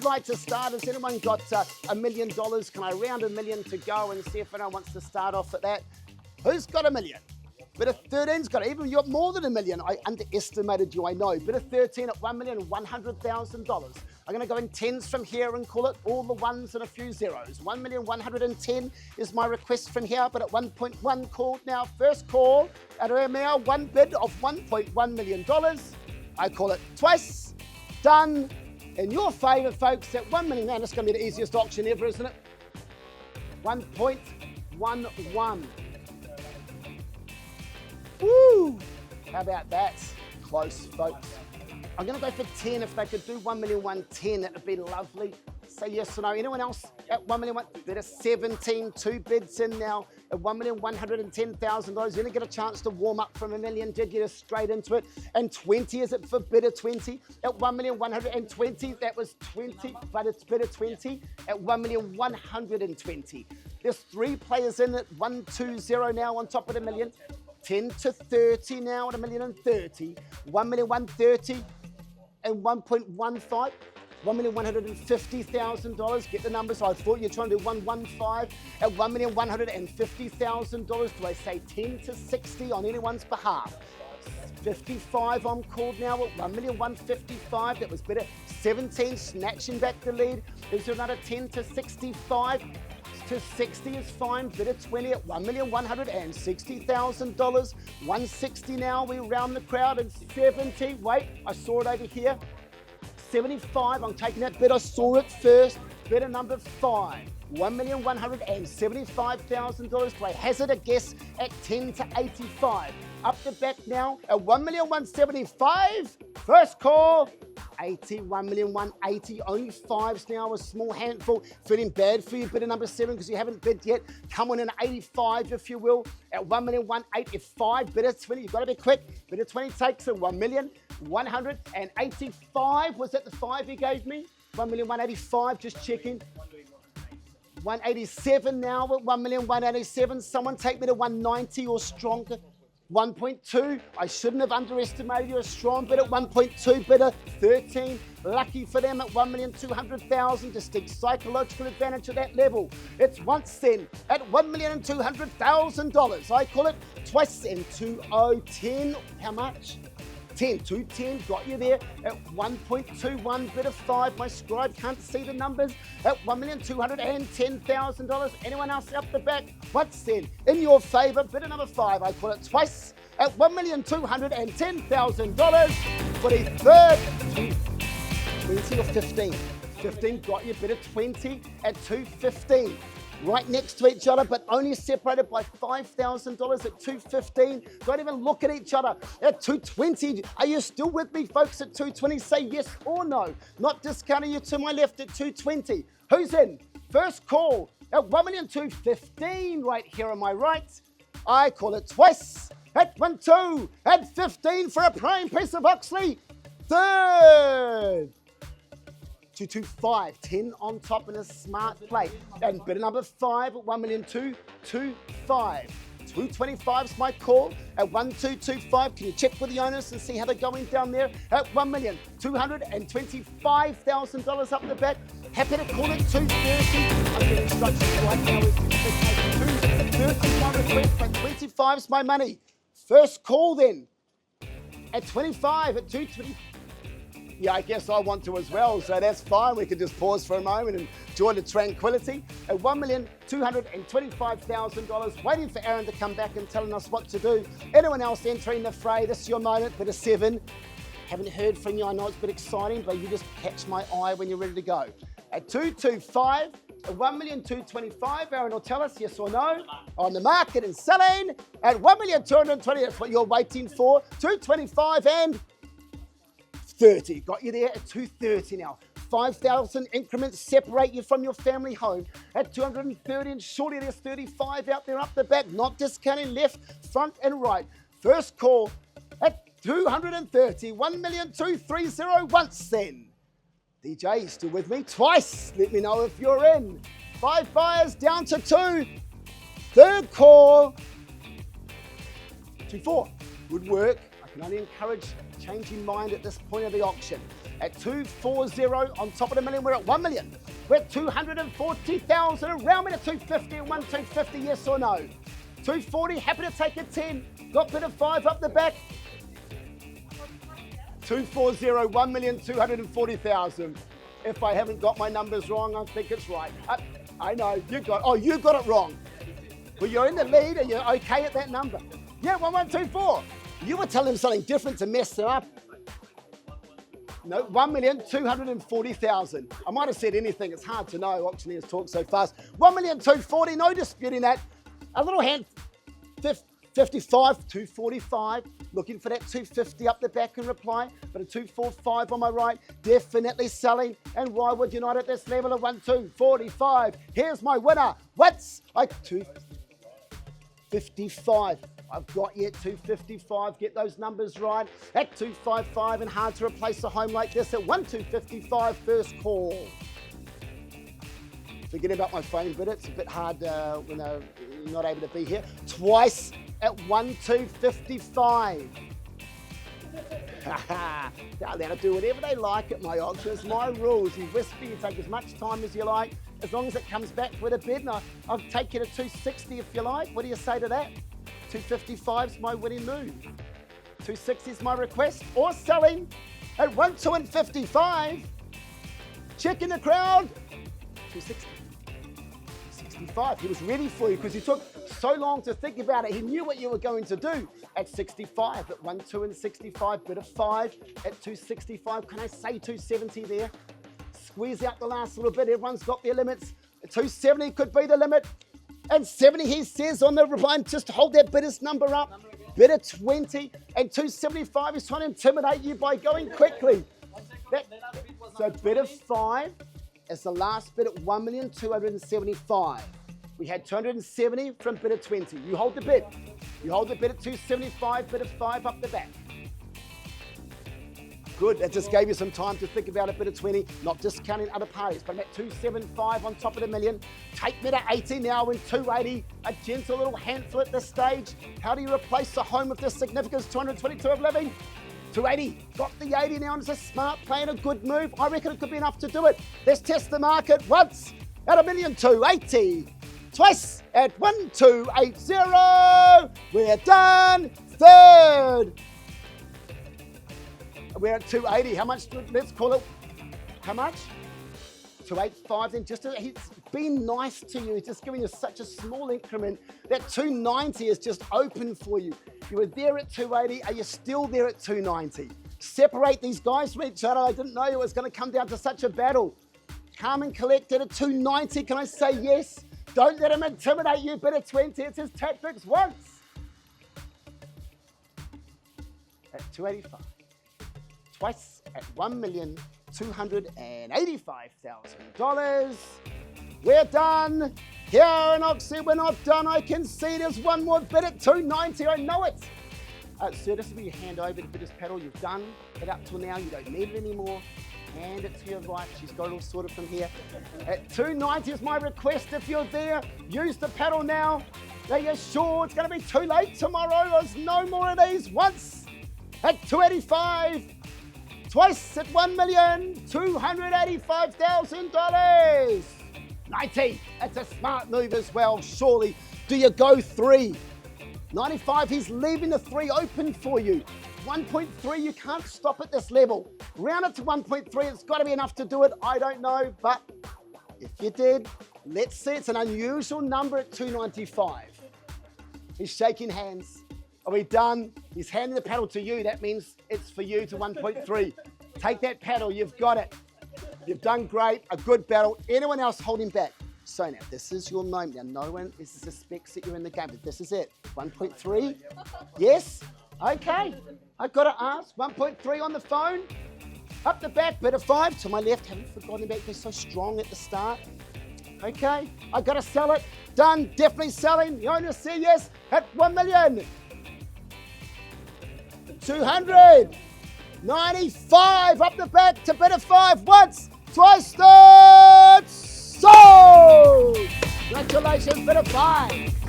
would like to start? Has anyone got $1 million? Can I round $1 million to go and see if anyone wants to start off at that? Who's got $1 million? Bit of 13's got it. Even you got more than $1 million. I underestimated you, I know. Bit of 13 at $1,100,000. I'm going to go in tens from here and call it all the ones and a few zeros. 1,110 is my request from here, but at 1.1 called now. First call at now, one bid of $1.1 million. I call it twice. Done. In your favour, folks, at $1 million. Man, it's going to be the easiest auction ever, isn't it? 1.11. Woo! How about that? Close, folks. I'm going to go for 10. If they could do 1,110,000, that would be lovely. Say yes or no. Anyone else at 1,000,000? Bid of 17. 2 bids in now at $1,110,000. You're going to get a chance to warm up from $1 million. Did you just straight into it? And 20, is it for bid of 20 at 1,120,000? That was 20, but it's bid of 20 at 1,120,000. There's 3 players in at 120 now on top of $1 million. 10 to 30 now at $1,030,000. 1,130,000 and 1.15. $1,150,000. Get the numbers. I thought you were trying to do 115 at $1,150,000. Do I say 10 to 60 on anyone's behalf? 55 I'm called now at $1,155,000. That was better. 17 snatching back the lead. Is there another 10 to 65? To 60 is fine. Bid of 20 at $1,160,000. 160 now. We round the crowd and 70. Wait, I saw it over here. 75. I'm taking that bid. I saw it first. Bid of number 5. $1,175,000. Do I hazard a guess at 10 to 85? Up the back now at $1,175,000. First call. 80, 1,180,000. Only 5s now, a small handful. Feeling bad for you. Bid of number 7 because you haven't bid yet. Come on in at 85, if you will, at $1,185,000. Bid of 20. You've got to be quick. Bid of 20 takes a $1,185,000. Was that the 5 he gave me? $1,185,000. Just checking. 187 now at $1,187,000. Someone take me to 190 or stronger. 1.2. I shouldn't have underestimated you. A strong bid at 1.2. Bid at 13. Lucky for them at 1,200,000. Just take psychological advantage of that level. It's once then at $1,200,000. I call it twice in 2010. How much? 10, 210, got you there at 1.21, bid of 5. My scribe can't see the numbers at $1,210,000. Anyone else up the back? Once then, in your favour, bid of number 5. I call it twice at $1,210,000 for the third 20 or 15. 15 got you, bid of 20 at $215. Right next to each other, but only separated by $5,000 at $215. Don't even look at each other at $220. Are you still with me, folks, at $220? Say yes or no. Not discounting you to my left at $220. Who's in? First call at $1,215,000 right here on my right. I call it twice at 1.2 at 15 for a prime piece of Oxley. Third. 225, 10 on top in a smart play. And bid number 5 at $1,225,000. 225's my call at 1,225. Can you check with the owners and see how they're going down there at $1,225,000 up the back? Happy to call it 230. I'm getting instructions right now. 230's my request, but 25's my money. First call then at 25 at 220. Yeah, I guess I want to as well, so that's fine. We can just pause for a moment and enjoy the tranquility. At $1,225,000, waiting for Aaron to come back and telling us what to do. Anyone else entering the fray? This is your moment. Bit of 7. Haven't heard from you. I know it's a bit exciting, but you just catch my eye when you're ready to go. At 225, at $1,225,000, Aaron will tell us yes or no. On the market and selling at $1,220,000. That's what you're waiting for. 225 and 30. Got you there at 230 now. 5,000 increments separate you from your family home at 230, and surely there's 35 out there up the back, not discounting left, front and right. First call at 230, 1,230,000 once then. DJ, still with me? Twice. Let me know if you're in. 5 buyers down to 2. Third call. 2-4. Would work. I can only encourage changing mind at this point of the auction. At 240 on top of the million, we're at 1 million. We're at 240,000, around me to 250 and 250, yes or no? 240, happy to take a 10. Got bid of 5 up the back. 240, 1,240,000. If I haven't got my numbers wrong, I think it's right. I know, you got it wrong. Well, you're in the lead and you're okay at that number. Yeah, 1124. You were telling him something different to mess it up. No, 1,240,000. I might have said anything. It's hard to know. Oxley has talked so fast. 1,240,000, no disputing that. A little hand, 55, 245. Looking for that 250 up the back in reply. But a 245 on my right, definitely selling. And why would you not at this level of 1,245? Here's my winner. What's like 255? I've got you at 255, get those numbers right. At 255 and hard to replace a home like this at 1,255 first call. Forget about my phone bid, it's a bit hard when you're not able to be here. Twice at 1,255. They'll let do whatever they like at my auction. It's my rules. You whisper, you take as much time as you like, as long as it comes back with a bid. And I'll take you to 260 if you like. What do you say to that? 255 is my winning move. 260 is my request. Or selling at 1,255. Checking the crowd. 260. 65. He was ready for you because he took so long to think about it. He knew what you were going to do. At 65, at 1,265, bid of 5. At 265, can I say 270 there? Squeeze out the last little bit. Everyone's got their limits. At 270 could be the limit. And 70, he says on the line, just hold that bidder's number up. Bidder 20 and 275 is trying to intimidate you by going quickly. So bidder 5 is the last bid at 1,275,000. We had 270 from bidder 20. You hold the bid. You hold the bid at 275, bidder 5 up the back. Good, that just gave you some time to think about a bit of 20, not discounting other parties, but I'm at 275 on top of the million. Take me to 80 now in 280, a gentle little handful at this stage. How do you replace the home with this significance, 222 of living? 280, got the 80 now, and it's a smart play and a good move. I reckon it could be enough to do it. Let's test the market once at 1,280,000, twice at 1,280. We're done. Third. We're at 280. How much? Let's call it. How much? 285. Then he's been nice to you. He's just giving you such a small increment. That 290 is just open for you. You were there at 280. Are you still there at 290? Separate these guys from each other. I didn't know it was going to come down to such a battle. Calm and collected at 290. Can I say yes? Don't let him intimidate you. Bid at 20. It's his tactics once. At 285. Twice at $1,285,000. We're done. Here in Oxley, we're not done. I can see there's one more bid at 290. I know it. Sir, this will be your hand over the bidder's paddle. You've done it up till now. You don't need it anymore. Hand it to your right. She's got it all sorted from here. At 290 is my request. If you're there, use the paddle now. Are you sure it's going to be too late tomorrow? There's no more of these. Once at 285. Twice at $1,285,000. 90, that's a smart move as well, surely. Do you go 3? 95, he's leaving the 3 open for you. 1.3, you can't stop at this level. Round it to 1.3, it's got to be enough to do it. I don't know, but if you did, let's see. It's an unusual number at 295. He's shaking hands. Are we done? He's handing the paddle to you. That means it's for you to 1.3. Take that paddle. You've got it. You've done great. A good battle. Anyone else holding back? So now, this is your moment. Now, no one suspects that you're in the game, but this is it. 1.3? Yes? Okay. I've got to ask. 1.3 on the phone. Up the back. Bid of 5. To my left. Haven't forgotten about it. They're so strong at the start. Okay. I've got to sell it. Done. Definitely selling. The owner said yes at 1,295 up the back to bid of 5 once, twice, third, sold! Congratulations, bid of 5.